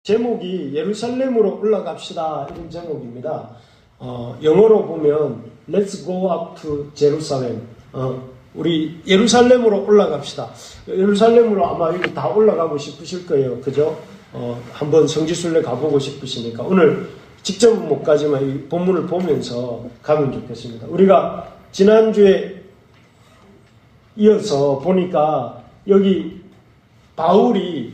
제목이 예루살렘으로 올라갑시다 이런 제목입니다. 영어로 보면 Let's go up to Jerusalem. 우리 예루살렘으로 올라갑시다. 예루살렘으로 아마 여기 다 올라가고 싶으실 거예요. 그죠? 한번 성지순례 가보고 싶으시니까 오늘 직접은 못 가지만 이 본문을 보면서 가면 좋겠습니다. 우리가 지난주에 이어서 보니까 여기 바울이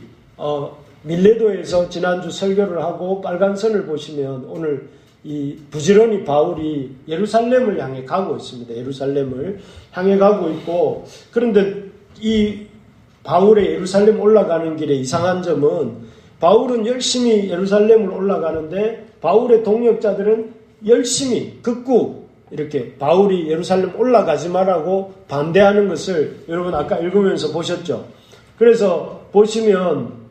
밀레도에서 지난주 설교를 하고 빨간선을 보시면 오늘 이 부지런히 바울이 예루살렘을 향해 가고 있습니다. 예루살렘을 향해 가고 있고, 그런데 이 바울의 예루살렘 올라가는 길에 이상한 점은 바울은 열심히 예루살렘을 올라가는데 바울의 동역자들은 열심히 극구 이렇게 바울이 예루살렘 올라가지 말라고 반대하는 것을 여러분 아까 읽으면서 보셨죠. 그래서 보시면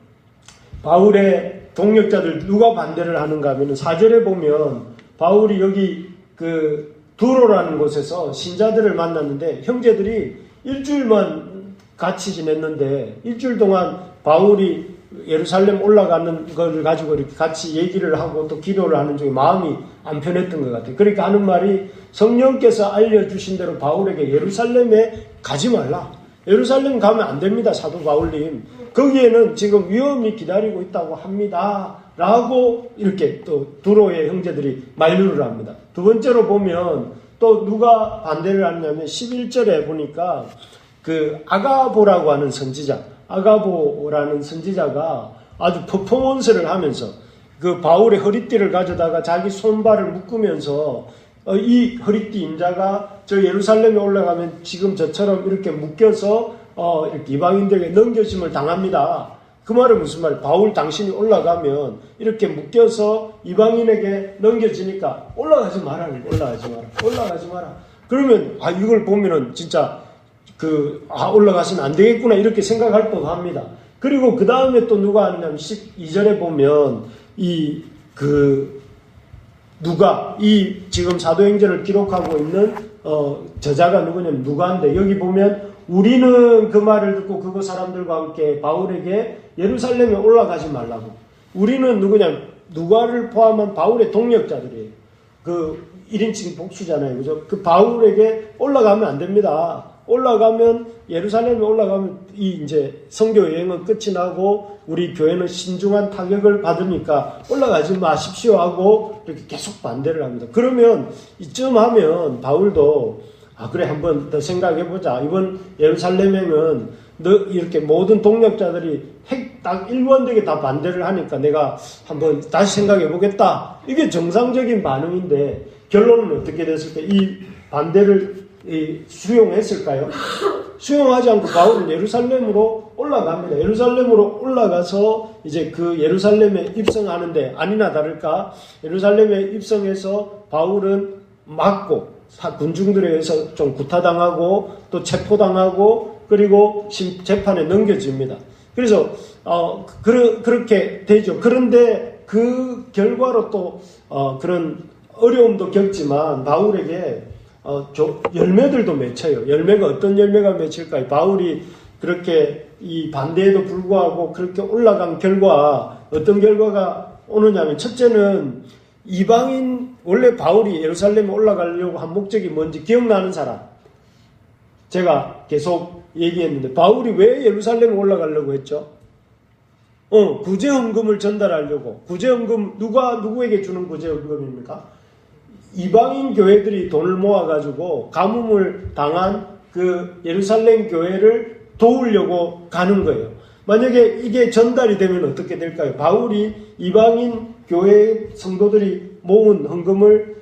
바울의 동역자들 누가 반대를 하는가 하면 4절에 보면 바울이 여기 그 두로라는 곳에서 신자들을 만났는데 형제들이 일주일만 같이 지냈는데 일주일 동안 바울이 예루살렘 올라가는 걸 가지고 이렇게 같이 얘기를 하고 또 기도를 하는 중에 마음이 안 편했던 것 같아요. 그러니까 하는 말이 성령께서 알려주신 대로 바울에게 예루살렘에 가지 말라. 예루살렘 가면 안 됩니다. 사도 바울님. 거기에는 지금 위험이 기다리고 있다고 합니다. 라고 이렇게 또 두로의 형제들이 만류를 합니다. 두 번째로 보면 또 누가 반대를 하냐면 11절에 보니까 그 아가보라고 하는 선지자, 아가보라는 선지자가 아주 퍼포먼스를 하면서 그 바울의 허리띠를 가져다가 자기 손발을 묶으면서 이 허리띠 임자가 저 예루살렘에 올라가면 지금 저처럼 이렇게 묶여서 이렇게 이방인들에게 넘겨짐을 당합니다. 그 말은 무슨 말이에요? 바울 당신이 올라가면 이렇게 묶여서 이방인에게 넘겨지니까 올라가지 마라. 그러면 이걸 보면은 진짜 올라가시면 안 되겠구나 이렇게 생각할 법도 합니다. 그리고 그 다음에 또 누가 하냐면 12절에 보면 누가 이 지금 사도행전을 기록하고 있는 저자가 누구냐면 누가인데 여기 보면 우리는 그 말을 듣고 그곳 사람들과 함께 바울에게 예루살렘에 올라가지 말라고. 우리는 누구냐면 누가를 포함한 바울의 동역자들이에요. 그 1인칭 복수잖아요. 그죠? 그 바울에게 올라가면 안 됩니다. 예루살렘에 올라가면 이제 선교 여행은 끝이 나고 우리 교회는 신중한 타격을 받으니까 올라가지 마십시오 하고 이렇게 계속 반대를 합니다. 그러면 이쯤 하면 바울도 그래 한번 더 생각해보자. 이번 예루살렘행은 이렇게 모든 동역자들이 딱 일관되게 다 반대를 하니까 내가 한번 다시 생각해보겠다. 이게 정상적인 반응인데 결론은 어떻게 됐을까? 이 반대를 수용했을까요? 수용하지 않고 바울은 예루살렘으로 올라갑니다. 예루살렘으로 올라가서 이제 그 예루살렘에 입성하는데 아니나 다를까 예루살렘에 입성해서 바울은 맞고 군중들에 의해서 좀 구타당하고 또 체포당하고 그리고 재판에 넘겨집니다. 그래서 그렇게 되죠. 그런데 그 결과로 또 그런 어려움도 겪지만 바울에게 열매들도 맺혀요. 열매가 어떤 열매가 맺힐까요? 바울이 그렇게 이 반대에도 불구하고 그렇게 올라간 결과 어떤 결과가 오느냐면 첫째는 이방인 원래 바울이 예루살렘에 올라가려고 한 목적이 뭔지 기억나는 사람? 제가 계속 얘기했는데 바울이 왜 예루살렘에 올라가려고 했죠? 구제헌금을 전달하려고. 구제헌금 누구에게 주는 구제헌금입니까? 이방인 교회들이 돈을 모아가지고 가뭄을 당한 그 예루살렘 교회를 도우려고 가는 거예요. 만약에 이게 전달이 되면 어떻게 될까요? 바울이 이방인 교회 성도들이 모은 헌금을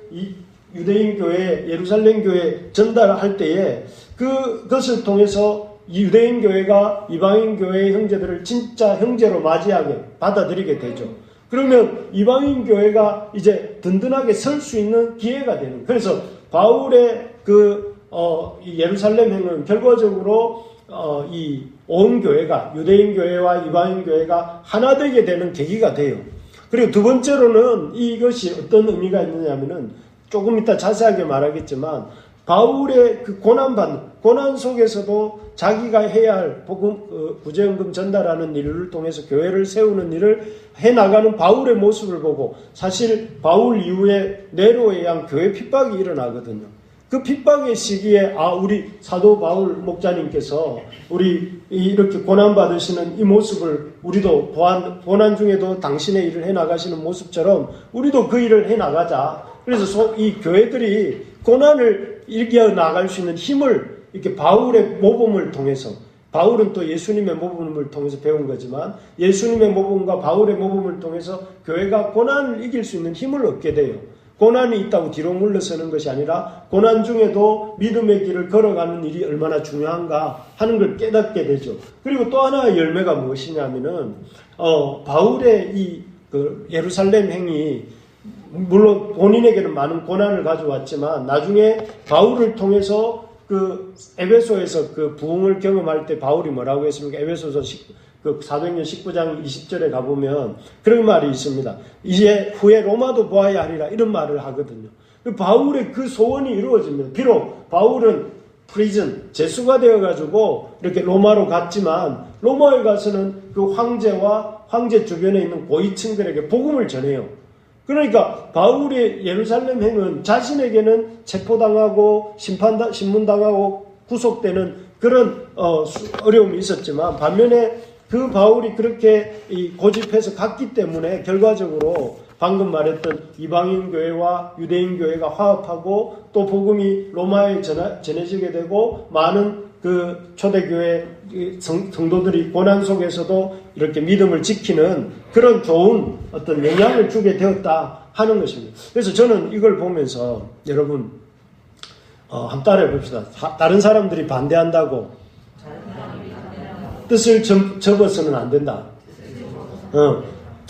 유대인 교회, 예루살렘 교회에 전달할 때에 그것을 통해서 유대인 교회가 이방인 교회의 형제들을 진짜 형제로 맞이하게 받아들이게 되죠. 그러면 이방인 교회가 이제 든든하게 설 수 있는 기회가 되는. 그래서 바울의 예루살렘 행은 결과적으로 이 온 교회가 유대인 교회와 이방인 교회가 하나 되게 되는 계기가 돼요. 그리고 두 번째로는 이것이 어떤 의미가 있느냐면은 조금 이따 자세하게 말하겠지만 바울의 그 고난 속에서도 자기가 해야 할 복음, 구제연금 전달하는 일을 통해서 교회를 세우는 일을 해나가는 바울의 모습을 보고 사실 바울 이후에 네로에 의한 교회 핍박이 일어나거든요. 그 핍박의 시기에 우리 사도 바울 목자님께서 우리 이렇게 고난받으시는 이 모습을 우리도 고난 중에도 당신의 일을 해나가시는 모습처럼 우리도 그 일을 해나가자. 그래서 이 교회들이 고난을 이겨 나갈 수 있는 힘을 이렇게 바울의 모범을 통해서, 바울은 또 예수님의 모범을 통해서 배운 거지만 예수님의 모범과 바울의 모범을 통해서 교회가 고난을 이길 수 있는 힘을 얻게 돼요. 고난이 있다고 뒤로 물러서는 것이 아니라 고난 중에도 믿음의 길을 걸어가는 일이 얼마나 중요한가 하는 걸 깨닫게 되죠. 그리고 또 하나의 열매가 무엇이냐면은 바울의 그 예루살렘 행이 물론 본인에게는 많은 고난을 가져왔지만 나중에 바울을 통해서 그 에베소에서 그 부흥을 경험할 때 바울이 뭐라고 했습니까? 에베소서 그 사도행전 19장 20절에 가보면 그런 말이 있습니다. 이제 후에 로마도 보아야 하리라 이런 말을 하거든요. 바울의 그 소원이 이루어집니다. 비록 바울은 프리즌, 재수가 되어가지고 이렇게 로마로 갔지만 로마에 가서는 그 황제와 황제 주변에 있는 고위층들에게 복음을 전해요. 그러니까 바울의 예루살렘 행은 자신에게는 체포당하고 신문당하고 구속되는 그런 어려움이 있었지만 반면에 그 바울이 그렇게 고집해서 갔기 때문에 결과적으로 방금 말했던 이방인 교회와 유대인 교회가 화합하고 또 복음이 로마에 전해지게 되고 많은 그 초대교회 성도들이 고난 속에서도 이렇게 믿음을 지키는 그런 좋은 어떤 영향을 주게 되었다 하는 것입니다. 그래서 저는 이걸 보면서 여러분 한번 따라해 봅시다. 다른 사람들이 반대한다고 뜻을 접어서는 안 된다.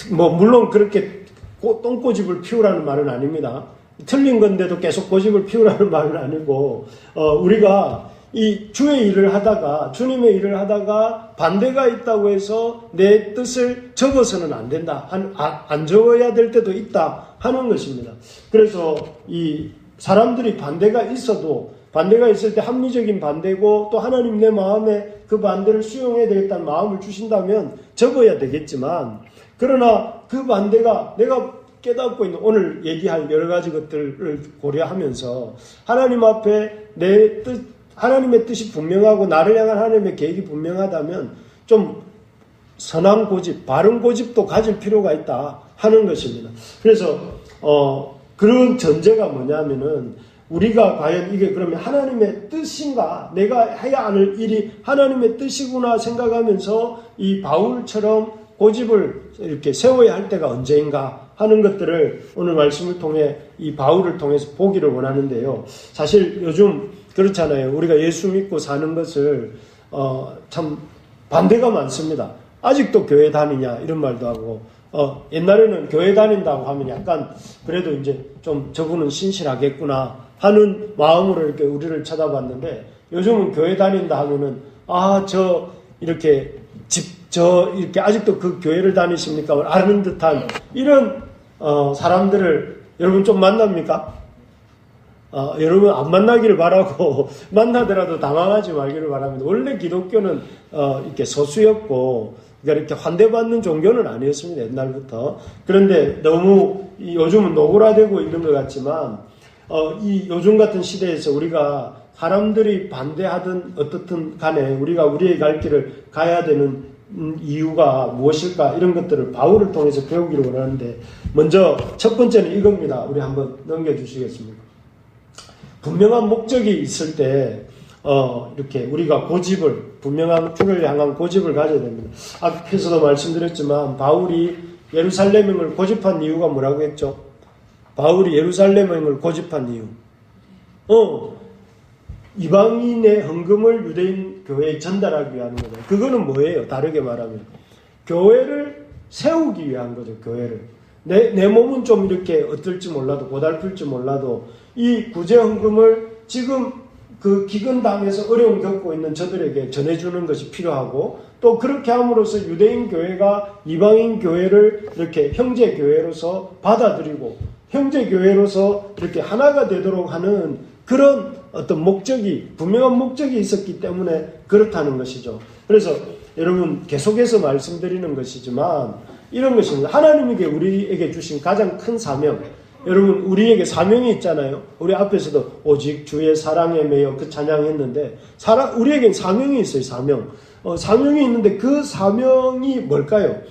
물론 그렇게 똥꼬집을 피우라는 말은 아닙니다. 틀린 건데도 계속 고집을 피우라는 말은 아니고 우리가 이 주의 일을 하다가 주님의 일을 하다가 반대가 있다고 해서 내 뜻을 접어서는 안 된다. 안 접어야 될 때도 있다 하는 것입니다. 그래서 이 사람들이 반대가 있을 때 합리적인 반대고 또 하나님 내 마음에 그 반대를 수용해야 되겠다는 마음을 주신다면 접어야 되겠지만 그러나 그 반대가 내가 깨닫고 있는 오늘 얘기할 여러 가지 것들을 고려하면서 하나님 앞에 하나님의 뜻이 분명하고 나를 향한 하나님의 계획이 분명하다면 좀 선한 고집, 바른 고집도 가질 필요가 있다 하는 것입니다. 그래서 그런 전제가 뭐냐면은 우리가 과연 이게 그러면 하나님의 뜻인가? 내가 해야 하는 일이 하나님의 뜻이구나 생각하면서 이 바울처럼 고집을 이렇게 세워야 할 때가 언제인가 하는 것들을 오늘 말씀을 통해 이 바울을 통해서 보기를 원하는데요. 사실 요즘 그렇잖아요. 우리가 예수 믿고 사는 것을 참 반대가 많습니다. 아직도 교회 다니냐 이런 말도 하고 옛날에는 교회 다닌다고 하면 약간 그래도 이제 좀 저분은 신실하겠구나 하는 마음으로 이렇게 우리를 쳐다봤는데 요즘은 교회 다닌다 하면은 이렇게 이렇게 아직도 그 교회를 다니십니까? 아는 듯한 이런 사람들을 여러분 좀 만납니까? 여러분 안 만나기를 바라고 만나더라도 당황하지 말기를 바랍니다. 원래 기독교는 이렇게 소수였고 그러니까 이렇게 환대받는 종교는 아니었습니다. 옛날부터. 그런데 너무 요즘은 노골화되고 있는 것 같지만 이 요즘 같은 시대에서 우리가 사람들이 반대하든 어떻든 간에 우리가 우리의 갈 길을 가야 되는 이유가 무엇일까 이런 것들을 바울을 통해서 배우기를 원하는데 먼저 첫 번째는 이겁니다. 우리 한번 넘겨주시겠습니까? 분명한 목적이 있을 때 이렇게 우리가 분명한 주를 향한 고집을 가져야 됩니다. 앞에서도 말씀드렸지만 바울이 예루살렘행을 고집한 이유가 뭐라고 했죠? 바울이 예루살렘행을 고집한 이유. 이방인의 헌금을 유대인 교회에 전달하기 위한 거죠. 그거는 뭐예요? 다르게 말하면 교회를 세우기 위한 거죠. 교회를. 내 몸은 좀 이렇게 어떨지 몰라도 고달플지 몰라도 이 구제 헌금을 지금 그 기근당해서 어려움 겪고 있는 저들에게 전해주는 것이 필요하고 또 그렇게 함으로써 유대인 교회가 이방인 교회를 이렇게 형제 교회로서 받아들이고 형제 교회로서 이렇게 하나가 되도록 하는 그런 어떤 목적이, 분명한 목적이 있었기 때문에 그렇다는 것이죠. 그래서 여러분 계속해서 말씀드리는 것이지만 이런 것입니다. 하나님에게 우리에게 주신 가장 큰 사명, 여러분 우리에게 사명이 있잖아요. 우리 앞에서도 오직 주의 사랑에 매여 그 찬양했는데 우리에겐 사명이 있어요. 사명이 있는데 그 사명이 뭘까요?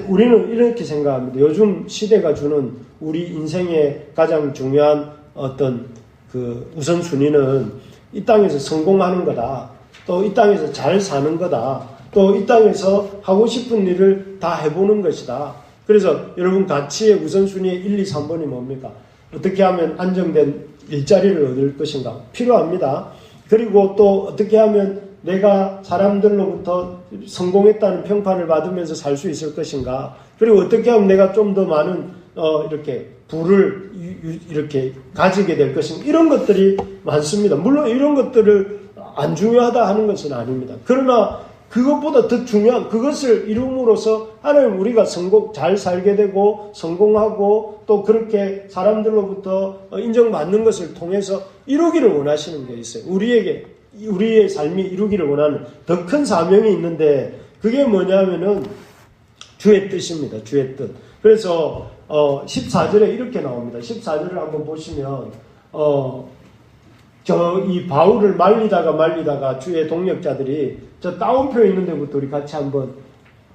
우리는 이렇게 생각합니다. 요즘 시대가 주는 우리 인생의 가장 중요한 어떤 그 우선순위는 이 땅에서 성공하는 거다. 또 이 땅에서 잘 사는 거다. 또 이 땅에서 하고 싶은 일을 다 해보는 것이다. 그래서 여러분 가치의 우선순위의 1, 2, 3번이 뭡니까? 어떻게 하면 안정된 일자리를 얻을 것인가? 필요합니다. 그리고 또 어떻게 하면 내가 사람들로부터 성공했다는 평판을 받으면서 살 수 있을 것인가? 그리고 어떻게 하면 내가 좀 더 많은 이렇게 부를 이렇게 가지게 될 것인가? 이런 것들이 많습니다. 물론 이런 것들을 안 중요하다 하는 것은 아닙니다. 그러나 그것보다 더 중요한 그것을 이룸으로써 하나님 우리가 잘 살게 되고 성공하고 또 그렇게 사람들로부터 인정받는 것을 통해서 이루기를 원하시는 게 있어요. 우리의 삶이 이루기를 원하는 더 큰 사명이 있는데 그게 뭐냐면은 주의 뜻입니다. 주의 뜻. 그래서 14절에 이렇게 나옵니다. 14절을 한번 보시면 이 바울을 말리다가 주의 동력자들이 저 따옴표 있는 데부터 우리 같이 한번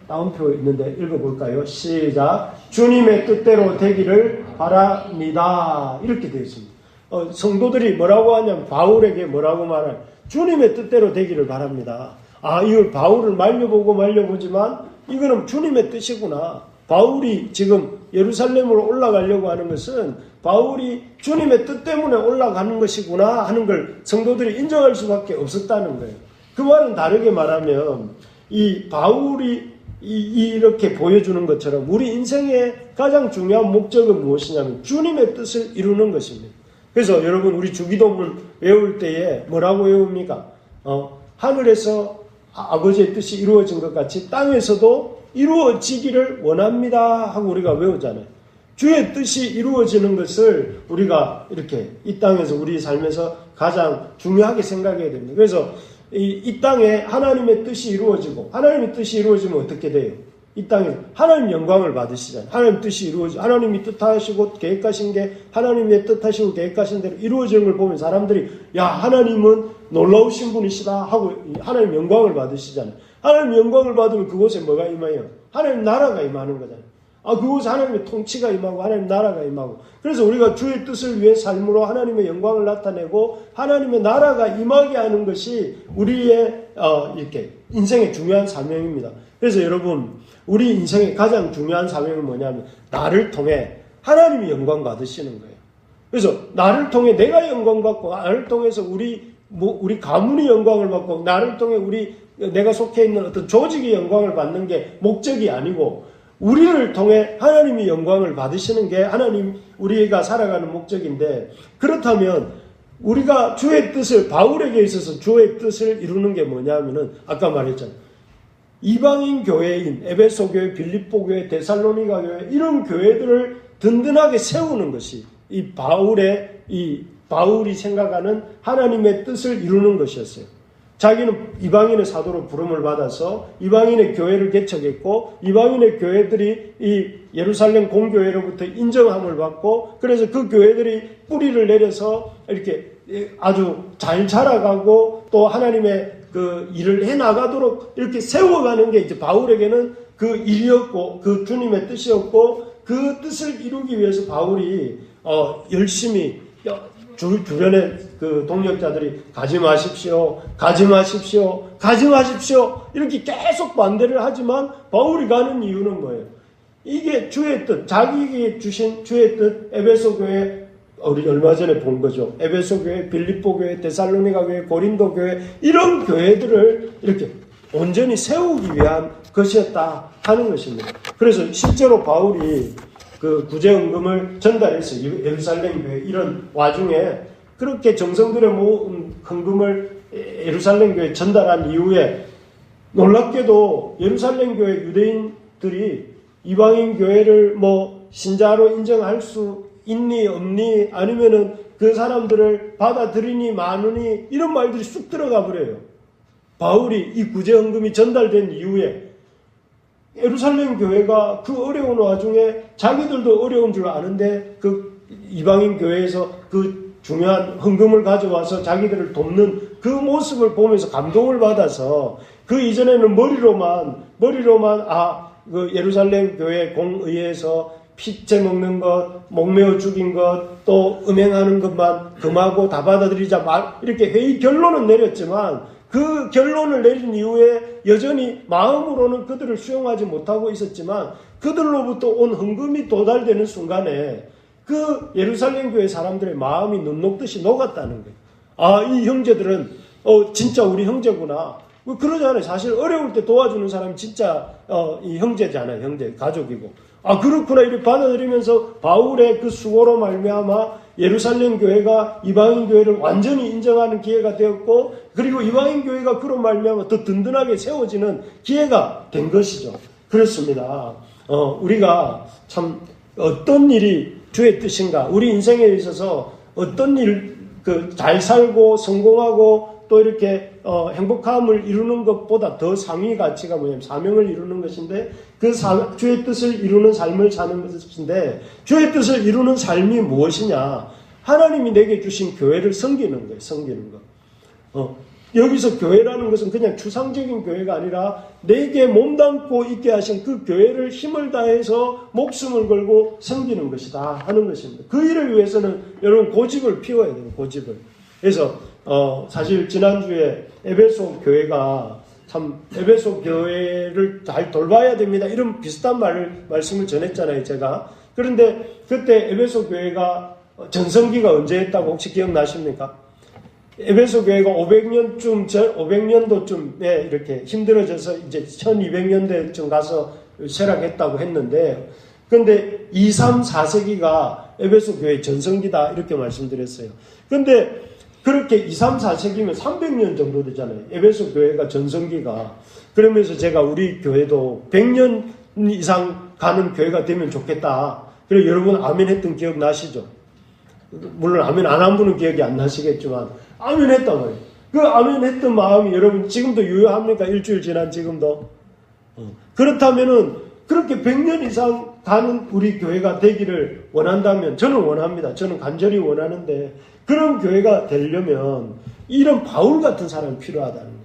따옴표 있는데 읽어볼까요? 시작. 주님의 뜻대로 되기를 바랍니다. 이렇게 되어 있습니다. 성도들이 뭐라고 하냐면 바울에게 뭐라고 말하냐. 주님의 뜻대로 되기를 바랍니다. 이걸 바울을 말려보지만 이거는 주님의 뜻이구나. 바울이 지금 예루살렘으로 올라가려고 하는 것은 바울이 주님의 뜻 때문에 올라가는 것이구나 하는 걸 성도들이 인정할 수밖에 없었다는 거예요. 그 말은 다르게 말하면 이 바울이 이렇게 보여주는 것처럼 우리 인생의 가장 중요한 목적은 무엇이냐면 주님의 뜻을 이루는 것입니다. 그래서 여러분 우리 주기도문 외울 때에 뭐라고 외웁니까? 하늘에서 아버지의 뜻이 이루어진 것 같이 땅에서도 이루어지기를 원합니다 하고 우리가 외우잖아요. 주의 뜻이 이루어지는 것을 우리가 이렇게 이 땅에서 우리 삶에서 가장 중요하게 생각해야 됩니다. 그래서 이 땅에 하나님의 뜻이 이루어지고 하나님의 뜻이 이루어지면 어떻게 돼요? 이 땅에 하나님 영광을 받으시잖아요. 하나님 뜻이 이루어지고 하나님이 뜻하시고 계획하신 게 하나님의 뜻하시고 계획하신 대로 이루어지는 걸 보면 사람들이 야 하나님은 놀라우신 분이시다 하고 하나님 영광을 받으시잖아요. 하나님 영광을 받으면 그곳에 뭐가 임해요? 하나님 나라가 임하는 거잖아요. 그곳에 하나님의 통치가 임하고 하나님 나라가 임하고 그래서 우리가 주의 뜻을 위해 삶으로 하나님의 영광을 나타내고 하나님의 나라가 임하게 하는 것이 우리의 이렇게 인생의 중요한 사명입니다. 그래서 여러분 우리 인생의 가장 중요한 사명은 뭐냐면 나를 통해 하나님이 영광 받으시는 거예요. 그래서 나를 통해 내가 영광 받고 나를 통해서 우리 가문이 영광을 받고 나를 통해 내가 속해 있는 어떤 조직이 영광을 받는 게 목적이 아니고 우리를 통해 하나님이 영광을 받으시는 게 우리가 살아가는 목적인데 그렇다면 우리가 주의 뜻을 바울에게 있어서 주의 뜻을 이루는 게 뭐냐면은 아까 말했잖아요. 이방인 교회인 에베소 교회, 빌립보 교회, 데살로니가 교회 이런 교회들을 든든하게 세우는 것이 바울이 생각하는 하나님의 뜻을 이루는 것이었어요. 자기는 이방인의 사도로 부름을 받아서 이방인의 교회를 개척했고 이방인의 교회들이 이 예루살렘 공교회로부터 인정함을 받고 그래서 그 교회들이 뿌리를 내려서 이렇게 아주 잘 자라가고 또 하나님의 그 일을 해나가도록 이렇게 세워가는 게 이제 바울에게는 그 일이었고 그 주님의 뜻이었고 그 뜻을 이루기 위해서 바울이 열심히 주변에 그 동력자들이 가지 마십시오 이렇게 계속 반대를 하지만 바울이 가는 이유는 뭐예요? 이게 주의 뜻, 자기에게 주신 주의 뜻, 에베소 교회 우리 얼마 전에 본 거죠. 에베소 교회, 빌립보 교회, 데살로니가 교회, 고린도 교회 이런 교회들을 이렇게 온전히 세우기 위한 것이었다 하는 것입니다. 그래서 실제로 바울이 그 구제헌금을 전달했어요. 예루살렘 교회 이런 와중에 그렇게 정성들의 모은 헌금을 예루살렘 교회에 전달한 이후에 놀랍게도 예루살렘 교회 유대인들이 이방인 교회를 신자로 인정할 수 있니 없니 아니면은 그 사람들을 받아들이니 마느니 이런 말들이 쑥 들어가 버려요. 바울이 이 구제헌금이 전달된 이후에 예루살렘 교회가 그 어려운 와중에 자기들도 어려운 줄 아는데 그 이방인 교회에서 그 중요한 헌금을 가져와서 자기들을 돕는 그 모습을 보면서 감동을 받아서 그 이전에는 머리로만 그 예루살렘 교회 공의회에서 피째 먹는 것, 목매어 죽인 것, 또 음행하는 것만 금하고 다 받아들이자 이렇게 회의 결론은 내렸지만 그 결론을 내린 이후에 여전히 마음으로는 그들을 수용하지 못하고 있었지만 그들로부터 온 헌금이 도달되는 순간에 그 예루살렘 교회 사람들의 마음이 눈 녹듯이 녹았다는 거예요. 아, 이 형제들은 진짜 우리 형제구나. 그러잖아요. 사실 어려울 때 도와주는 사람이 진짜 이 형제잖아요. 형제, 가족이고. 아, 그렇구나. 이렇게 받아들이면서 바울의 그 수고로 말미암아 예루살렘 교회가 이방인 교회를 완전히 인정하는 기회가 되었고, 그리고 이방인 교회가 그런 말미암아 더 든든하게 세워지는 기회가 된 것이죠. 그렇습니다. 우리가 참 어떤 일이 주의 뜻인가, 우리 인생에 있어서 어떤 일, 잘 살고 성공하고 또 이렇게 행복함을 이루는 것보다 더 상위 가치가 뭐냐면 사명을 이루는 것인데, 그 주의 뜻을 이루는 삶을 사는 것인데, 주의 뜻을 이루는 삶이 무엇이냐? 하나님이 내게 주신 교회를 섬기는 거예요. 섬기는 거. 여기서 교회라는 것은 그냥 추상적인 교회가 아니라 내게 몸담고 있게 하신 그 교회를 힘을 다해서 목숨을 걸고 섬기는 것이다 하는 것입니다. 그 일을 위해서는 여러분 고집을 피워야 돼요. 고집을. 그래서 사실 지난주에 에베소 교회가 참 에베소 교회를 잘 돌봐야 됩니다. 이런 비슷한 말씀을 전했잖아요, 제가. 그런데 그때 에베소 교회가 전성기가 언제 했다고 혹시 기억나십니까? 에베소 교회가 500년도쯤에 이렇게 힘들어져서 이제 1200년대쯤 가서 쇠락했다고 했는데, 그런데 2, 3, 4세기가 에베소 교회의 전성기다 이렇게 말씀드렸어요. 그런데 그렇게 2, 3, 4세기면 300년 정도 되잖아요. 에베소 교회가 전성기가. 그러면서 제가 우리 교회도 100년 이상 가는 교회가 되면 좋겠다. 그리고 여러분 아멘 했던 기억 나시죠? 물론 아멘 안 한 분은 기억이 안 나시겠지만 아멘 했단 말이에요. 그 아멘 했던 마음이 여러분 지금도 유효합니까? 일주일 지난 지금도? 그렇다면은 그렇게 100년 이상 가는 우리 교회가 되기를 원한다면 저는 원합니다. 저는 간절히 원하는데 그런 교회가 되려면 이런 바울 같은 사람이 필요하다는 거예요.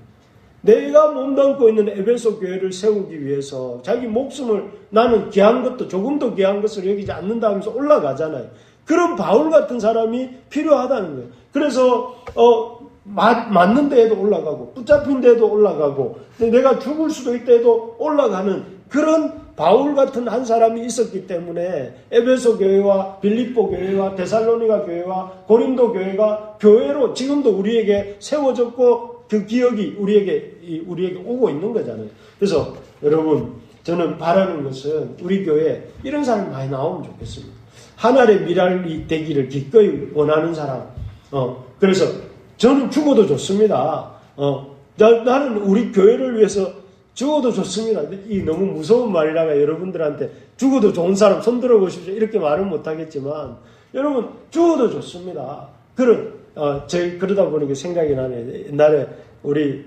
내가 몸담고 있는 에베소 교회를 세우기 위해서 자기 목숨을 나는 귀한 것도 조금 더 귀한 것을 여기지 않는다 하면서 올라가잖아요. 그런 바울 같은 사람이 필요하다는 거예요. 그래서 맞는 데에도 올라가고 붙잡힌 데에도 올라가고 내가 죽을 수도 있다 해도 올라가는 그런 바울 같은 한 사람이 있었기 때문에 에베소 교회와 빌립보 교회와 데살로니가 교회와 고린도 교회가 교회로 지금도 우리에게 세워졌고 그 기억이 우리에게 오고 있는 거잖아요. 그래서 여러분 저는 바라는 것은 우리 교회에 이런 사람이 많이 나오면 좋겠습니다. 하늘의 미랄이 되기를 기꺼이 원하는 사람. 그래서 저는 죽어도 좋습니다. 나는 우리 교회를 위해서 죽어도 좋습니다. 이 너무 무서운 말이라가 여러분들한테 죽어도 좋은 사람 손들어 보십시오. 이렇게 말은 못하겠지만 여러분 죽어도 좋습니다. 그러다 보니까 생각이 나네요. 옛날에 우리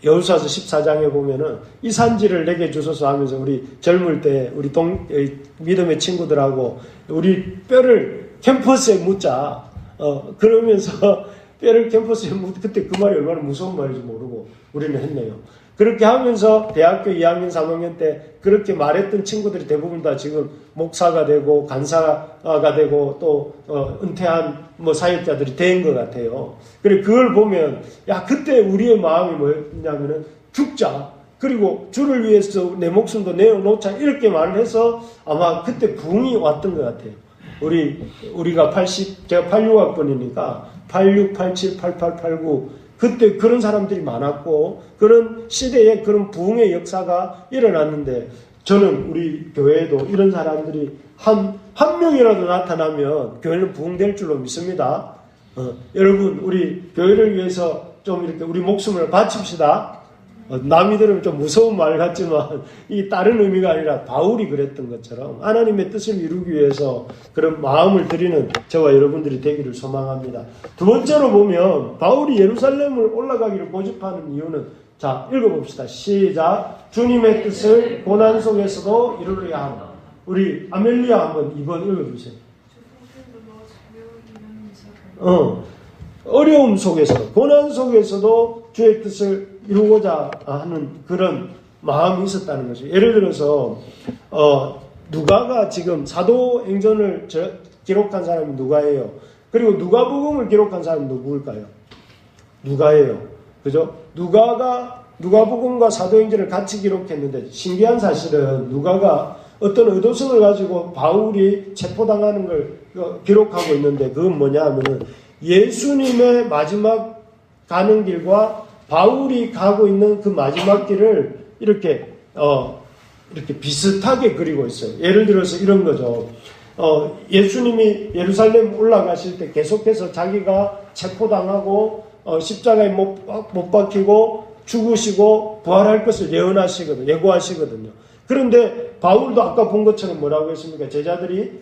여호수아서 14장에 보면은 이 산지를 내게 주소서 하면서 우리 젊을 때 우리 믿음의 친구들하고 우리 뼈를 캠퍼스에 묻자. 그러면서 뼈를 캠퍼스에 그때 그 말이 얼마나 무서운 말인지 모르고 우리는 했네요. 그렇게 하면서 대학교 2학년, 3학년 때 그렇게 말했던 친구들이 대부분 다 지금 목사가 되고 간사가 되고 또 은퇴한 사역자들이 된 것 같아요. 그래 그걸 보면 그때 우리의 마음이 뭐였냐면은 죽자. 그리고 주를 위해서 내 목숨도 내어놓자 이렇게 말을 해서 아마 그때 부흥이 왔던 것 같아요. 우리가 제가 86학번이니까 86, 87, 88, 89 그때 그런 사람들이 많았고 그런 시대에 그런 부흥의 역사가 일어났는데 저는 우리 교회에도 이런 사람들이 한 명이라도 나타나면 교회는 부흥될 줄로 믿습니다. 여러분 우리 교회를 위해서 좀 이렇게 우리 목숨을 바칩시다. 남이 들으면 좀 무서운 말 같지만 이 다른 의미가 아니라 바울이 그랬던 것처럼 하나님의 뜻을 이루기 위해서 그런 마음을 드리는 저와 여러분들이 되기를 소망합니다. 두 번째로 보면 바울이 예루살렘을 올라가기를 고집하는 이유는, 자, 읽어봅시다. 시작. 주님의 뜻을 고난 속에서도 이루려야 한다. 우리 아멜리아 한번 2번 읽어주세요. 어려움 속에서도, 고난 속에서도 주의 뜻을 이루고자 하는 그런 마음이 있었다는 거죠. 예를 들어서 누가가 지금 사도행전을 기록한 사람이 누가예요. 그리고 누가복음을 기록한 사람이 누구일까요? 누가예요. 그죠? 누가복음과 사도행전을 같이 기록했는데, 신기한 사실은 누가가 어떤 의도성을 가지고 바울이 체포당하는 걸 기록하고 있는데, 그건 뭐냐 하면은 예수님의 마지막 가는 길과 바울이 가고 있는 그 마지막 길을 이렇게 비슷하게 그리고 있어요. 예를 들어서 이런 거죠. 예수님이 예루살렘 올라가실 때 계속해서 자기가 체포당하고 십자가에 못 박히고 죽으시고 부활할 것을 예고하시거든요. 그런데 바울도 아까 본 것처럼 뭐라고 했습니까? 제자들이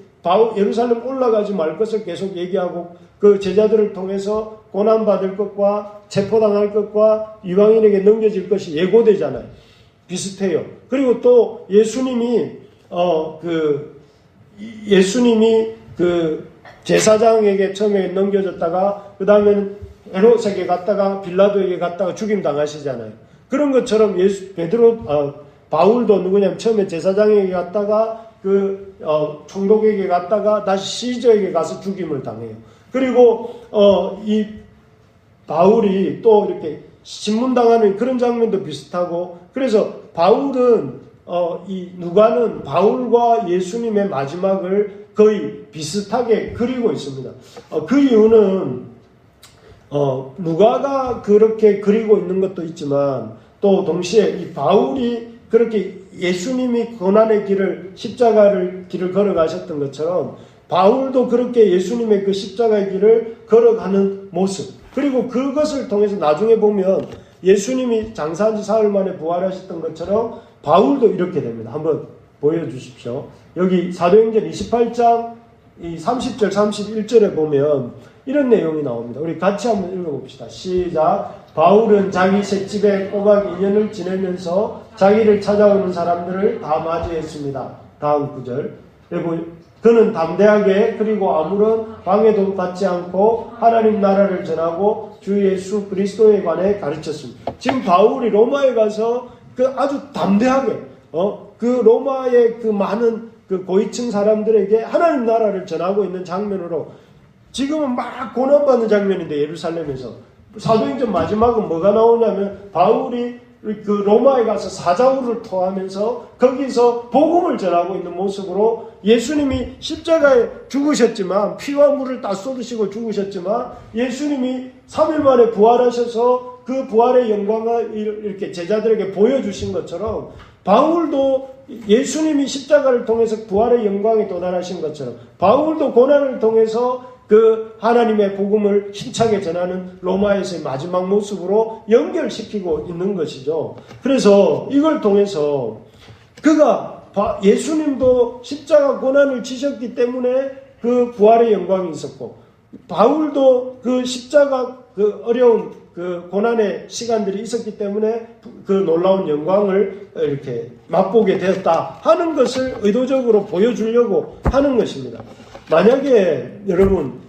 예루살렘 올라가지 말 것을 계속 얘기하고 그 제자들을 통해서 고난받을 것과 체포당할 것과 이방인에게 넘겨질 것이 예고되잖아요. 비슷해요. 그리고 또 예수님이 그 제사장에게 처음에 넘겨졌다가 그 다음에는 헤롯에게 갔다가 빌라도에게 갔다가 죽임 당하시잖아요. 그런 것처럼 바울도 누구냐면 처음에 제사장에게 갔다가 총독에게 갔다가 다시 시저에게 가서 죽임을 당해요. 그리고 이 바울이 또 이렇게 신문당하는 그런 장면도 비슷하고, 그래서 바울은 누가는 바울과 예수님의 마지막을 거의 비슷하게 그리고 있습니다. 그 이유는 누가가 그렇게 그리고 있는 것도 있지만 또 동시에 이 바울이 그렇게 예수님이 고난의 길을, 십자가를 길을 걸어가셨던 것처럼 바울도 그렇게 예수님의 그 십자가의 길을 걸어가는 모습, 그리고 그것을 통해서 나중에 보면 예수님이 장사한 지 사흘 만에 부활하셨던 것처럼 바울도 이렇게 됩니다. 한번 보여주십시오. 여기 사도행전 28장 30절 31절에 보면 이런 내용이 나옵니다. 우리 같이 한번 읽어봅시다. 시작. 바울은 자기 셋집에 꼬박 2년을 지내면서 자기를 찾아오는 사람들을 다 맞이했습니다. 다음 구절. 그는 담대하게 그리고 아무런 방해도 받지 않고 하나님 나라를 전하고 주 예수 그리스도에 관해 가르쳤습니다. 지금 바울이 로마에 가서 아주 담대하게 그 로마의 그 많은 그 고위층 사람들에게 하나님 나라를 전하고 있는 장면으로, 지금은 막 고난받는 장면인데 예루살렘에서 사도행전 마지막은 뭐가 나오냐면 바울이 그 로마에 가서 사자우를 토하면서 거기서 복음을 전하고 있는 모습으로, 예수님이 십자가에 죽으셨지만 피와 물을 다 쏟으시고 죽으셨지만 예수님이 3일 만에 부활하셔서 그 부활의 영광을 이렇게 제자들에게 보여주신 것처럼 바울도 예수님이 십자가를 통해서 부활의 영광에 도달하신 것처럼 바울도 고난을 통해서 그 하나님의 복음을 힘차게 전하는 로마에서의 마지막 모습으로 연결시키고 있는 것이죠. 그래서 이걸 통해서 예수님도 십자가 고난을 지셨기 때문에 그 부활의 영광이 있었고, 바울도 그 십자가 그 어려운 그 고난의 시간들이 있었기 때문에 그 놀라운 영광을 이렇게 맛보게 되었다 하는 것을 의도적으로 보여주려고 하는 것입니다. 만약에 여러분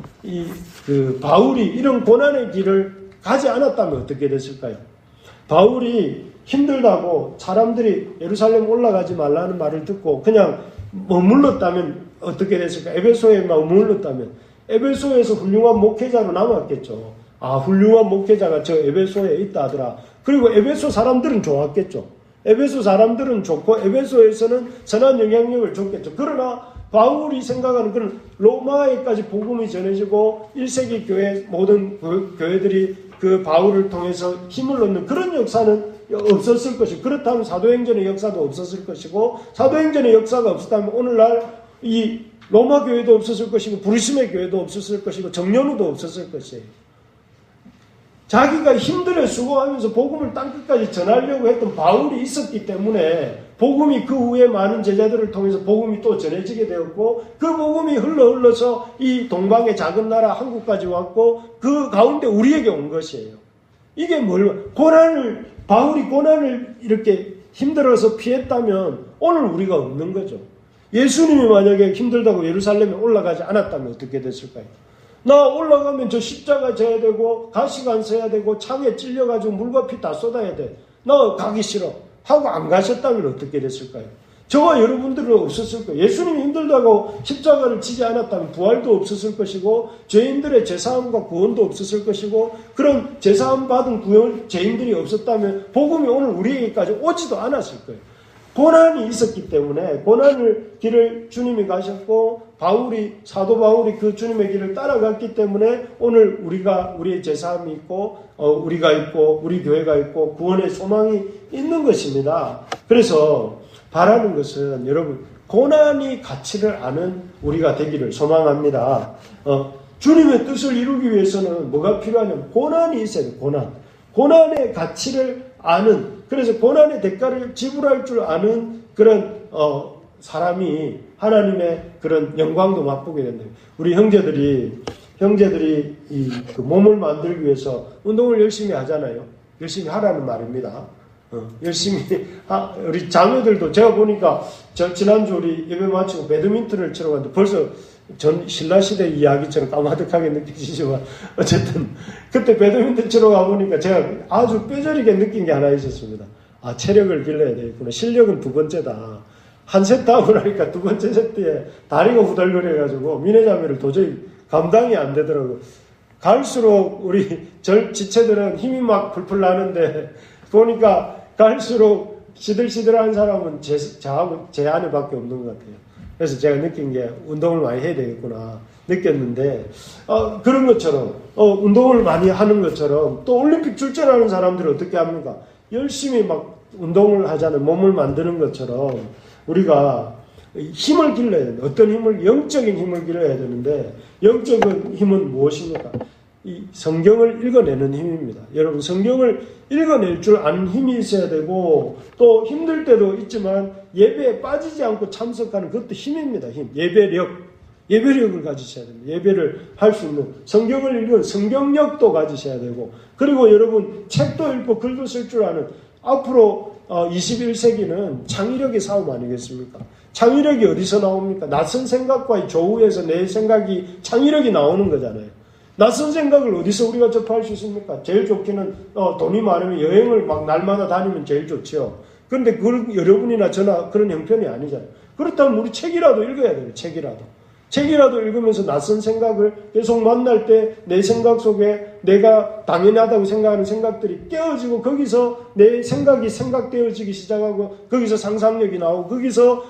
바울이 이런 고난의 길을 가지 않았다면 어떻게 됐을까요? 바울이 힘들다고 사람들이 예루살렘 올라가지 말라는 말을 듣고 그냥 머물렀다면 어떻게 됐을까? 에베소에 머물렀다면 에베소에서 훌륭한 목회자로 남았겠죠. 훌륭한 목회자가 저 에베소에 있다 하더라. 그리고 에베소 사람들은 좋았겠죠. 에베소 사람들은 좋고 에베소에서는 선한 영향력을 줬겠죠. 그러나 바울이 생각하는 그런 로마에까지 복음이 전해지고 1세기 교회 모든 교회들이 그 바울을 통해서 힘을 얻는 그런 역사는 없었을 것이고, 그렇다면 사도행전의 역사도 없었을 것이고, 사도행전의 역사가 없었다면 오늘날 이 로마 교회도 없었을 것이고, 브루심의 교회도 없었을 것이고, 정년우도 없었을 것이에요. 자기가 힘들어 수고하면서 복음을 땅끝까지 전하려고 했던 바울이 있었기 때문에 복음이 그 후에 많은 제자들을 통해서 복음이 또 전해지게 되었고 그 복음이 흘러서 이 동방의 작은 나라 한국까지 왔고 그 가운데 우리에게 온 것이에요. 이게 바울이 고난을 이렇게 힘들어서 피했다면 오늘 우리가 없는 거죠. 예수님이 만약에 힘들다고 예루살렘에 올라가지 않았다면 어떻게 됐을까요? 나 올라가면 저 십자가 져야 되고 가시관 써야 되고 창에 찔려가지고 물과 피 다 쏟아야 돼. 나 가기 싫어 하고 안 가셨다면 어떻게 됐을까요? 저와 여러분들은 없었을 거예요. 예수님이 힘들다고 십자가를 지지 않았다면 부활도 없었을 것이고 죄인들의 제사함과 구원도 없었을 것이고 그런 제사함 받은 죄인들이 없었다면 복음이 오늘 우리에게까지 오지도 않았을 거예요. 고난이 있었기 때문에 고난을 길을 주님이 가셨고 사도 바울이 그 주님의 길을 따라갔기 때문에 오늘 우리의 제사함이 있고 우리가 있고 우리 교회가 있고 구원의 소망이 있는 것입니다. 그래서 바라는 것은 여러분 고난이 가치를 아는 우리가 되기를 소망합니다. 주님의 뜻을 이루기 위해서는 뭐가 필요하냐면 고난이 있어야 돼요. 고난의 가치를 아는 그래서 고난의 대가를 지불할 줄 아는 그런 사람이 하나님의 그런 영광도 맛보게 된다. 우리 형제들이 그 몸을 만들기 위해서 운동을 열심히 하잖아요. 열심히 하라는 말입니다. 열심히 우리 자매들도 제가 보니까 지난주 우리 예배 마치고 배드민턴을 치러 갔는데 벌써 전 신라시대 이야기처럼 까마득하게 느껴지지만 어쨌든 그때 배드민턴 치러 가보니까 제가 아주 뼈저리게 느낀 게 하나 있었습니다. 체력을 길러야 되겠구나. 실력은 두 번째다. 한 세트 하고 나니까 두 번째 세트에 다리가 후덜거려가지고 미네자매를 도저히 감당이 안 되더라고요. 갈수록 우리 지체들은 힘이 막 풀풀 나는데 보니까 갈수록 시들시들한 사람은 제 안에밖에 없는 것 같아요. 그래서 제가 느낀 게 운동을 많이 해야 되겠구나 느꼈는데 그런 것처럼 운동을 많이 하는 것처럼 또 올림픽 출전하는 사람들이 어떻게 합니까? 열심히 막 운동을 하자는 몸을 만드는 것처럼 우리가 힘을 길러야 된다. 어떤 힘을? 영적인 힘을 길러야 되는데 영적인 힘은 무엇입니까? 이 성경을 읽어내는 힘입니다. 여러분 성경을 읽어낼 줄 아는 힘이 있어야 되고 또 힘들 때도 있지만 예배에 빠지지 않고 참석하는 그것도 힘입니다. 예배력을 가지셔야 됩니다. 예배를 할 수 있는 성경을 읽은 성경력도 가지셔야 되고 그리고 여러분 책도 읽고 글도 쓸 줄 아는 앞으로 21세기는 창의력의 싸움 아니겠습니까? 창의력이 어디서 나옵니까? 낯선 생각과의 조우에서 내 생각이 창의력이 나오는 거잖아요. 낯선 생각을 어디서 우리가 접할 수 있습니까? 제일 좋기는 돈이 많으면 여행을 막 날마다 다니면 제일 좋죠. 그런데 그걸 여러분이나 저나 그런 형편이 아니잖아요. 그렇다면 우리 책이라도 읽어야 돼요. 책이라도 읽으면서 낯선 생각을 계속 만날 때 내 생각 속에 내가 당연하다고 생각하는 생각들이 깨어지고 거기서 내 생각이 생각되어지기 시작하고 거기서 상상력이 나오고 거기서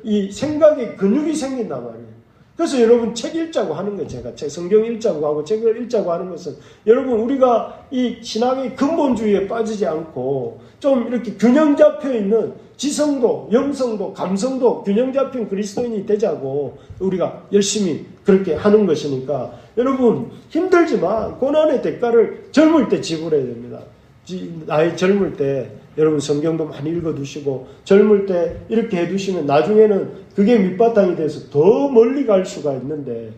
이 생각의 근육이 생긴단 말이에요. 그래서 여러분 책 읽자고 하는 거예요. 제가 성경 읽자고 하고 책을 읽자고 하는 것은 여러분 우리가 이 신앙의 근본주의에 빠지지 않고 좀 이렇게 균형 잡혀 있는 지성도 영성도 감성도 균형 잡힌 그리스도인이 되자고 우리가 열심히 그렇게 하는 것이니까 여러분 힘들지만 고난의 대가를 젊을 때 지불해야 됩니다. 나이 젊을 때 여러분 성경도 많이 읽어두시고 젊을 때 이렇게 해두시면 나중에는 그게 밑바탕이 돼서 더 멀리 갈 수가 있는데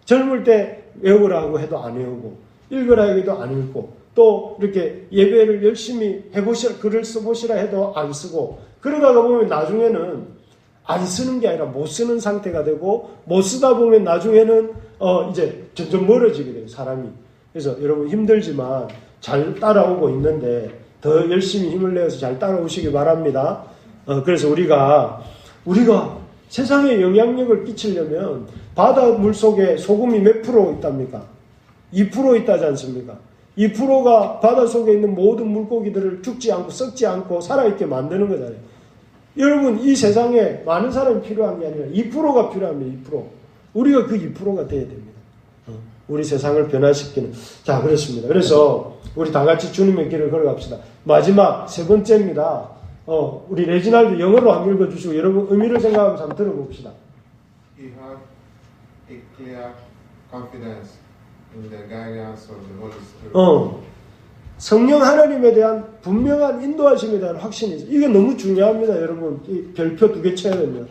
젊을 때 외우라고 해도 안 외우고 읽으라 해도 안 읽고 또 이렇게 예배를 열심히 해보시라 글을 써보시라 해도 안 쓰고 그러다가 보면 나중에는 안 쓰는 게 아니라 못 쓰는 상태가 되고 못 쓰다 보면 나중에는 이제 점점 멀어지게 돼요 사람이. 그래서 여러분 힘들지만 잘 따라오고 있는데 더 열심히 힘을 내어서 잘 따라오시기 바랍니다. 그래서 우리가 세상에 영향력을 끼치려면 바닷물 속에 소금이 몇 프로 있답니까? 2% 있다지 않습니까? 2%가 바다 속에 있는 모든 물고기들을 죽지 않고 썩지 않고 살아있게 만드는 거잖아요. 여러분 이 세상에 많은 사람이 필요한 게 아니라 2%가 필요합니다. 2%. 우리가 그 2%가 돼야 됩니다. 우리 세상을 변화시키는. 자, 그렇습니다. 그래서 우리 다 같이 주님의 길을 걸어갑시다. 마지막 세 번째입니다. 우리 레지날드 영어로 한번 읽어주시고 여러분 의미를 생각하면서 한번 들어봅시다. He had a clear confidence in the guidance of the Holy Spirit. 성령 하나님에 대한 분명한 인도하심에 대한 확신이 있어요. 이게 너무 중요합니다, 여러분. 이 별표 2개 쳐야거든요.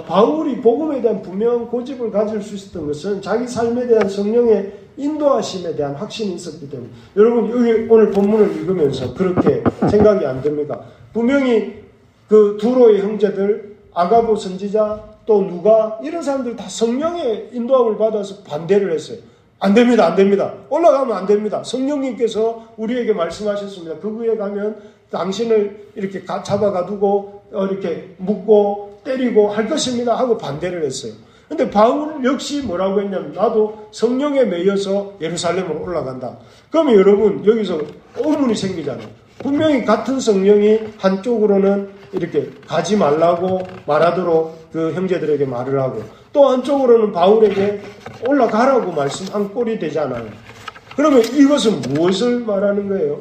바울이 복음에 대한 분명한 고집을 가질 수 있었던 것은 자기 삶에 대한 성령의 인도하심에 대한 확신이 있었기 때문에. 여러분, 여기 오늘 본문을 읽으면서 그렇게 생각이 안 됩니까? 분명히 그 두로의 형제들, 아가보 선지자, 또 누가, 이런 사람들 다 성령의 인도함을 받아서 반대를 했어요. 안 됩니다, 안 됩니다. 올라가면 안 됩니다. 성령님께서 우리에게 말씀하셨습니다. 그 위에 가면 당신을 이렇게 잡아가두고 이렇게 묶고 때리고 할 것입니다 하고 반대를 했어요. 근데 바울 역시 뭐라고 했냐면, 나도 성령에 매여서 예루살렘으로 올라간다. 그러면 여러분, 여기서 의문이 생기잖아요. 분명히 같은 성령이 한쪽으로는 이렇게 가지 말라고 말하도록 그 형제들에게 말을 하고, 또 한쪽으로는 바울에게 올라가라고 말씀한 꼴이 되잖아요. 그러면 이것은 무엇을 말하는 거예요?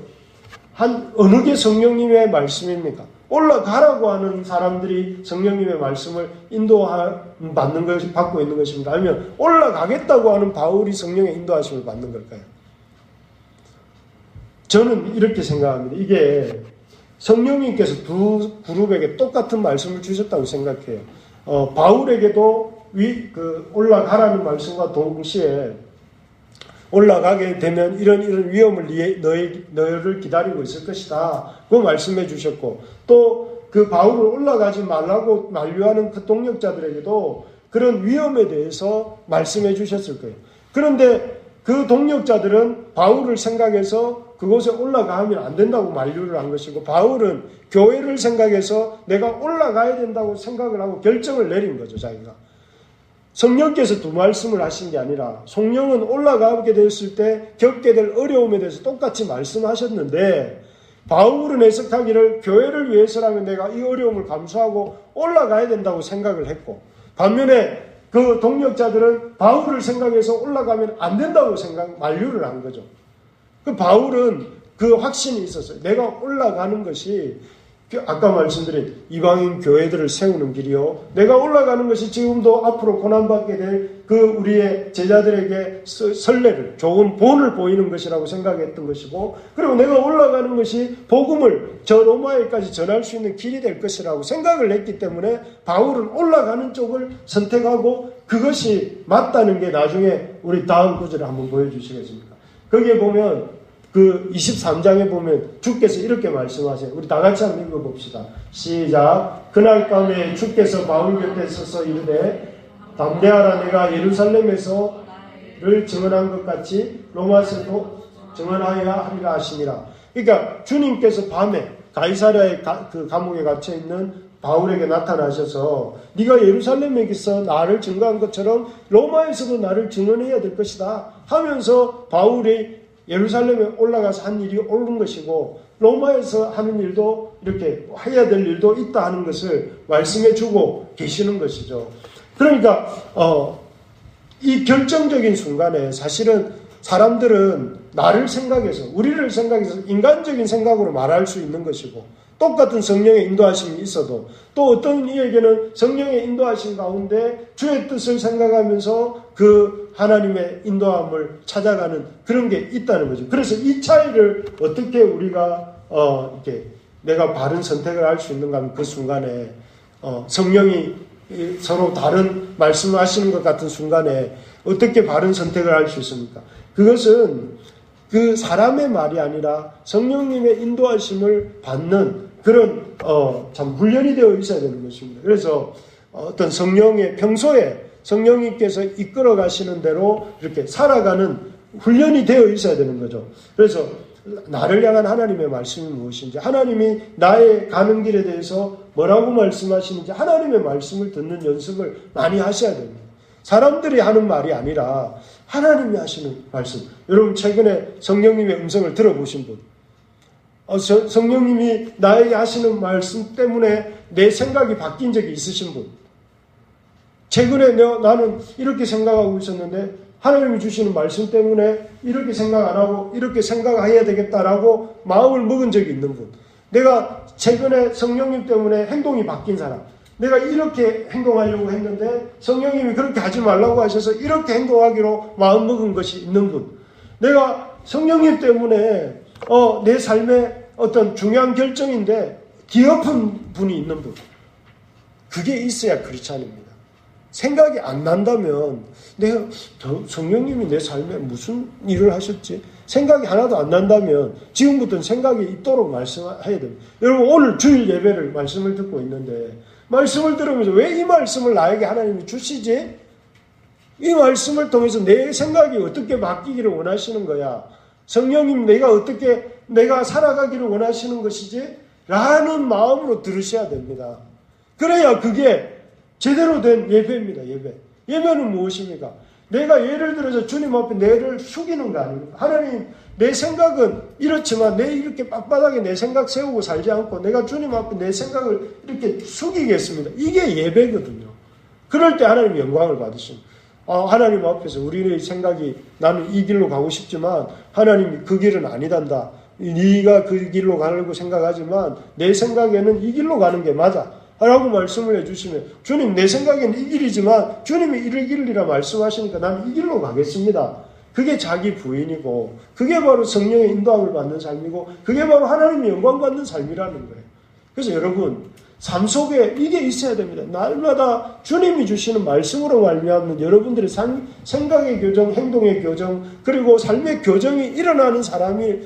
어느 게 성령님의 말씀입니까? 올라가라고 하는 사람들이 성령님의 말씀을 받고 있는 것입니다. 아니면 올라가겠다고 하는 바울이 성령의 인도하심을 받는 걸까요? 저는 이렇게 생각합니다. 이게 성령님께서 두 그룹에게 똑같은 말씀을 주셨다고 생각해요. 바울에게도 올라가라는 말씀과 동시에 올라가게 되면 이런 위험을 너희를 기다리고 있을 것이다. 그 말씀해 주셨고, 또 그 바울을 올라가지 말라고 만류하는 그 동력자들에게도 그런 위험에 대해서 말씀해 주셨을 거예요. 그런데 그 동력자들은 바울을 생각해서 그곳에 올라가면 안 된다고 만류를 한 것이고, 바울은 교회를 생각해서 내가 올라가야 된다고 생각을 하고 결정을 내린 거죠, 자기가. 성령께서 두 말씀을 하신 게 아니라, 성령은 올라가게 됐을 때 겪게 될 어려움에 대해서 똑같이 말씀하셨는데, 바울은 해석하기를 교회를 위해서라면 내가 이 어려움을 감수하고 올라가야 된다고 생각을 했고, 반면에 그 동력자들은 바울을 생각해서 올라가면 안 된다고 만류를 한 거죠. 그 바울은 그 확신이 있었어요. 내가 올라가는 것이 아까 말씀드린 이방인 교회들을 세우는 길이요, 내가 올라가는 것이 지금도 앞으로 고난받게 될 그 우리의 제자들에게 선례를, 좋은 본을 보이는 것이라고 생각했던 것이고, 그리고 내가 올라가는 것이 복음을 저 로마에까지 전할 수 있는 길이 될 것이라고 생각을 했기 때문에 바울은 올라가는 쪽을 선택하고, 그것이 맞다는 게 나중에 우리 다음 구절을 한번 보여주시겠습니까? 거기에 보면 그 23장에 보면 주께서 이렇게 말씀하세요. 우리 다 같이 한번 읽어봅시다. 시작. 그날 밤에 주께서 바울 곁에 서서 이르되, 담대하라, 내가 예루살렘에서를 증언한 것 같이 로마에서도 증언하여야 하리라 하시니라. 그러니까 주님께서 밤에 가이사랴의 그 감옥에 갇혀 있는 바울에게 나타나셔서, 네가 예루살렘에서 나를 증거한 것처럼 로마에서도 나를 증언해야 될 것이다 하면서, 바울이 예루살렘에 올라가서 한 일이 옳은 것이고 로마에서 하는 일도 이렇게 해야 될 일도 있다 하는 것을 말씀해 주고 계시는 것이죠. 그러니까 이 결정적인 순간에 사실은 사람들은 나를 생각해서, 우리를 생각해서 인간적인 생각으로 말할 수 있는 것이고, 똑같은 성령의 인도하심이 있어도 또 어떤 이에게는 성령의 인도하심 가운데 주의 뜻을 생각하면서 그 하나님의 인도함을 찾아가는 그런 게 있다는 거죠. 그래서 이 차이를 어떻게 우리가 이렇게 내가 바른 선택을 할 수 있는가 하면, 그 순간에 성령이 서로 다른 말씀을 하시는 것 같은 순간에 어떻게 바른 선택을 할 수 있습니까? 그것은 그 사람의 말이 아니라 성령님의 인도하심을 받는 그런 참 훈련이 되어 있어야 되는 것입니다. 그래서 어떤 성령의 평소에 성령님께서 이끌어 가시는 대로 이렇게 살아가는 훈련이 되어 있어야 되는 거죠. 그래서 나를 향한 하나님의 말씀이 무엇인지, 하나님이 나의 가는 길에 대해서 뭐라고 말씀하시는지 하나님의 말씀을 듣는 연습을 많이 하셔야 됩니다. 사람들이 하는 말이 아니라 하나님이 하시는 말씀. 여러분 최근에 성령님의 음성을 들어보신 분, 성령님이 나에게 하시는 말씀 때문에 내 생각이 바뀐 적이 있으신 분, 최근에 나는 이렇게 생각하고 있었는데 하나님이 주시는 말씀 때문에 이렇게 생각 안 하고 이렇게 생각해야 되겠다라고 마음을 먹은 적이 있는 분, 내가 최근에 성령님 때문에 행동이 바뀐 사람, 내가 이렇게 행동하려고 했는데 성령님이 그렇게 하지 말라고 하셔서 이렇게 행동하기로 마음먹은 것이 있는 분, 내가 성령님 때문에 내 삶의 어떤 중요한 결정인데 뒤엎은 분이 있는 분. 그게 있어야 크리스찬입니다. 생각이 안 난다면 내가 성령님이 내 삶에 무슨 일을 하셨지? 생각이 하나도 안 난다면 지금부터는 생각이 있도록 말씀해야 됩니다. 여러분 오늘 주일 예배를 말씀을 듣고 있는데 말씀을 들으면서 왜 이 말씀을 나에게 하나님이 주시지? 이 말씀을 통해서 내 생각이 어떻게 바뀌기를 원하시는 거야? 성령님 내가 살아가기를 원하시는 것이지? 라는 마음으로 들으셔야 됩니다. 그래야 그게 제대로 된 예배입니다. 예배는 무엇입니까? 내가 예를 들어서 주님 앞에 뇌를 숙이는 거 아닙니까? 하나님 내 생각은 이렇지만 내 이렇게 빳빳하게 내 생각 세우고 살지 않고 내가 주님 앞에 내 생각을 이렇게 숙이겠습니다. 이게 예배거든요. 그럴 때 하나님 영광을 받으십니다. 하나님 앞에서 우리의 생각이 나는 이 길로 가고 싶지만 하나님이 그 길은 아니단다. 네가 그 길로 가려고 생각하지만 내 생각에는 이 길로 가는 게 맞아. 라고 말씀을 해주시면 주님 내 생각에는 이 길이지만 주님이 이를 길이라 말씀하시니까 나는 이 길로 가겠습니다. 그게 자기 부인이고 그게 바로 성령의 인도함을 받는 삶이고 그게 바로 하나님의 영광 받는 삶이라는 거예요. 그래서 여러분 삶 속에 이게 있어야 됩니다. 날마다 주님이 주시는 말씀으로 말미암는 여러분들의 생각의 교정, 행동의 교정 그리고 삶의 교정이 일어나는 사람이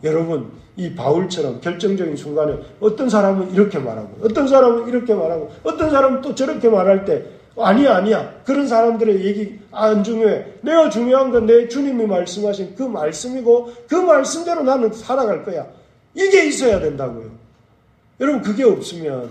여러분 이 바울처럼 결정적인 순간에 어떤 사람은 이렇게 말하고 어떤 사람은 이렇게 말하고 어떤 사람은 또 저렇게 말할 때 아니야 그런 사람들의 얘기 안 중요해. 내가 중요한 건 내 주님이 말씀하신 그 말씀이고 그 말씀대로 나는 살아갈 거야. 이게 있어야 된다고요. 여러분 그게 없으면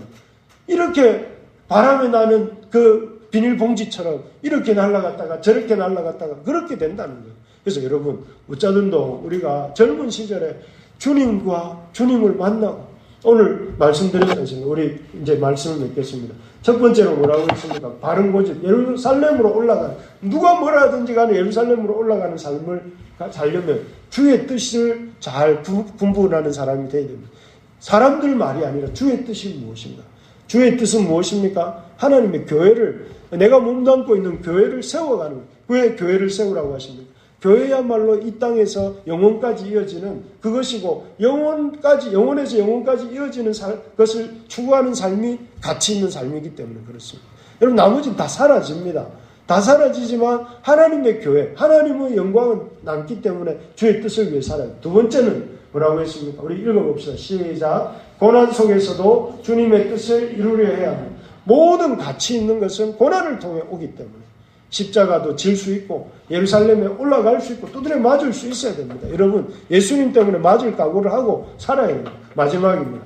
이렇게 바람에 나는 그 비닐봉지처럼 이렇게 날아갔다가 저렇게 날아갔다가 그렇게 된다는 거예요. 그래서 여러분 어쩌든도 우리가 젊은 시절에 주님을 만나고 오늘 말씀드렸지 않습니까? 우리 이제 말씀을 맺겠습니다. 첫 번째로 뭐라고 했습니까? 바른 고집, 예루살렘으로 올라가는 누가 뭐라든지 간에 예루살렘으로 올라가는 삶을 살려면 주의 뜻을 잘 분분하는 사람이 되어야 됩니다. 사람들 말이 아니라 주의 뜻이 무엇인가? 주의 뜻은 무엇입니까? 하나님의 교회를 내가 몸담고 있는 교회를 세워가는 거예요. 왜 교회를 세우라고 하십니까? 교회야말로 이 땅에서 영원까지 이어지는 그것이고 영원에서 영원까지 이어지는 것을 추구하는 삶이 가치 있는 삶이기 때문에 그렇습니다. 여러분 나머지는 다 사라집니다. 다 사라지지만 하나님의 교회, 하나님의 영광은 남기 때문에 주의 뜻을 위해 살아요. 두 번째는 뭐라고 했습니까? 우리 읽어봅시다. 시작. 고난 속에서도 주님의 뜻을 이루려 해야 합니다. 모든 가치 있는 것은 고난을 통해 오기 때문에 십자가도 질 수 있고 예루살렘에 올라갈 수 있고 두드려 맞을 수 있어야 됩니다. 여러분 예수님 때문에 맞을 각오를 하고 살아야 됩니다. 마지막입니다.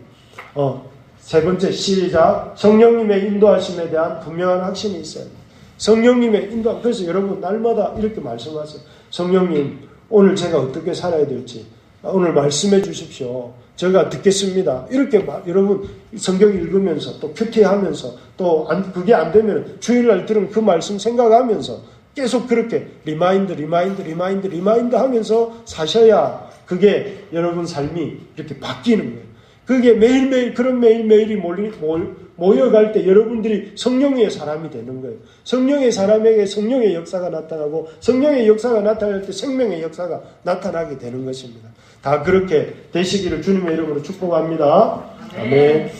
세 번째 시작. 성령님의 인도하심에 대한 분명한 확신이 있어야 됩니다. 성령님의 인도함. 그래서 여러분 날마다 이렇게 말씀하세요. 성령님 오늘 제가 어떻게 살아야 될지 오늘 말씀해 주십시오. 제가 듣겠습니다. 이렇게 여러분 성경 읽으면서 또 큐티하면서 또 그게 안 되면 주일날 들은 그 말씀 생각하면서 계속 그렇게 리마인드 하면서 사셔야 그게 여러분 삶이 이렇게 바뀌는 거예요. 그게 매일매일 그런 매일매일이 모여갈 때 여러분들이 성령의 사람이 되는 거예요. 성령의 사람에게 성령의 역사가 나타나고 성령의 역사가 나타날 때 생명의 역사가 나타나게 되는 것입니다. 다 그렇게 되시기를 주님의 이름으로 축복합니다. 아멘.